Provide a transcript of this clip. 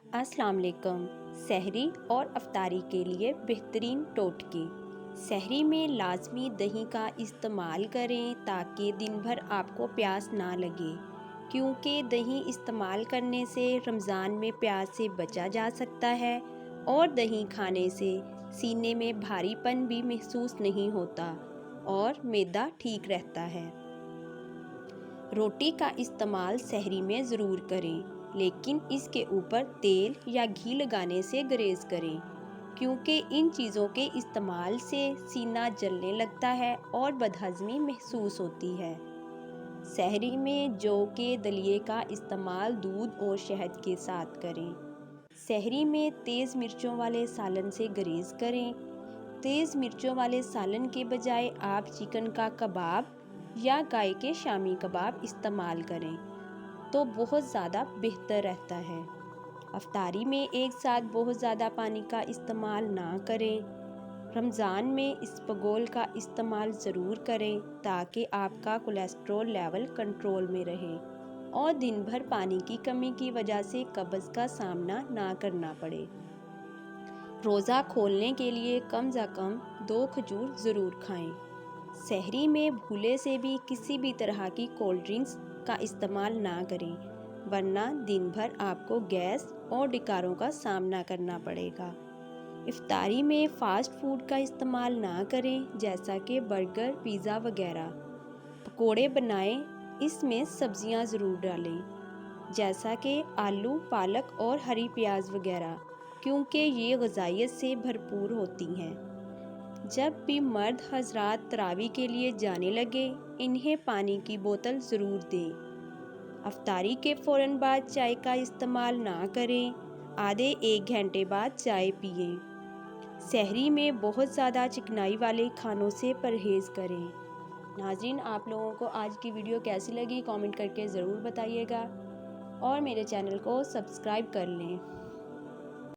अस्सलाम वालेकुम। सहरी और अफ्तारी के लिए बेहतरीन टोटके। सहरी में लाजमी दही का इस्तेमाल करें ताकि दिन भर आपको प्यास ना लगे, क्योंकि दही इस्तेमाल करने से रमज़ान में प्यास से बचा जा सकता है और दही खाने से सीने में भारीपन भी महसूस नहीं होता और मैदा ठीक रहता है। रोटी का इस्तेमाल सहरी में ज़रूर करें, लेकिन इसके ऊपर तेल या घी लगाने से गुरेज करें, क्योंकि इन चीज़ों के इस्तेमाल से सीना जलने लगता है और बदहज़मी महसूस होती है। सहरी में जौ के दलिए का इस्तेमाल दूध और शहद के साथ करें। सहरी में तेज़ मिर्चों वाले सालन से गुरेज करें। तेज़ मिर्चों वाले सालन के बजाय आप चिकन का कबाब या गाय के शामी कबाब इस्तेमाल करें तो बहुत ज़्यादा बेहतर रहता है। अफ्तारी में एक साथ बहुत ज़्यादा पानी का इस्तेमाल ना करें। रमज़ान में इसबगोल का इस्तेमाल ज़रूर करें ताकि आपका कोलेस्ट्रॉल लेवल कंट्रोल में रहे और दिन भर पानी की कमी की वजह से कब्ज़ का सामना ना करना पड़े। रोज़ा खोलने के लिए कम से कम 2 खजूर ज़रूर खाएं। सहरी में भूले से भी किसी भी तरह की कोल्ड ड्रिंक्स का इस्तेमाल ना करें, वरना दिन भर आपको गैस और डकारों का सामना करना पड़ेगा। इफ्तारी में फ़ास्ट फूड का इस्तेमाल ना करें, जैसा कि बर्गर, पिज़्ज़ा वगैरह। पकोड़े बनाएं, इसमें सब्जियां ज़रूर डालें, जैसा कि आलू, पालक और हरी प्याज वगैरह, क्योंकि ये ग़िज़ाइयत से भरपूर होती हैं। जब भी मर्द हज़रात तरावी के लिए जाने लगे, इन्हें पानी की बोतल ज़रूर दें। अफ्तारी के फ़ौरन बाद चाय का इस्तेमाल ना करें, आधे 1 घंटे बाद चाय पिएं। सहरी में बहुत ज़्यादा चिकनाई वाले खानों से परहेज़ करें। नाज़रीन, आप लोगों को आज की वीडियो कैसी लगी कमेंट करके ज़रूर बताइएगा और मेरे चैनल को सब्सक्राइब कर लें।